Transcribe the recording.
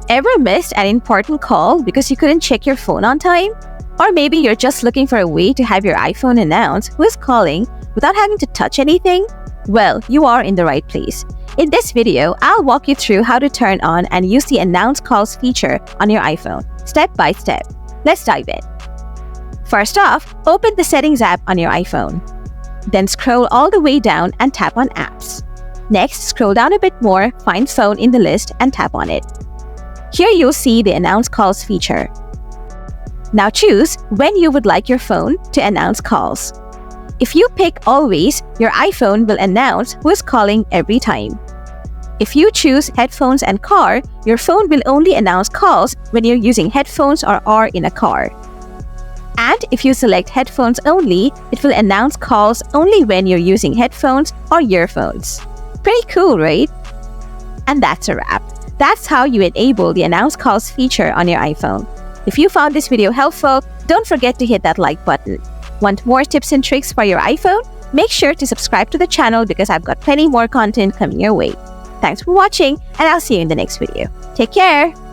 Ever missed an important call because you couldn't check your phone on time? Or maybe you're just looking for a way to have your iPhone announce who is calling without having to touch anything? Well, you are in the right place. In this video, I'll walk you through how to turn on and use the Announce Calls feature on your iPhone, step by step. Let's dive in. First off, open the Settings app on your iPhone. Then scroll all the way down and tap on Apps. Next, scroll down a bit more, find Phone in the list and tap on it. Here you'll see the Announce Calls feature. Now choose when you would like your phone to announce calls. If you pick Always, your iPhone will announce who is calling every time. If you choose Headphones and Car, your phone will only announce calls when you're using headphones or are in a car. And if you select Headphones only, it will announce calls only when you're using headphones or earphones. Pretty cool, right? And that's a wrap. That's how you enable the Announce Calls feature on your iPhone. If you found this video helpful, don't forget to hit that like button. Want more tips and tricks for your iPhone? Make sure to subscribe to the channel because I've got plenty more content coming your way. Thanks for watching, and I'll see you in the next video. Take care!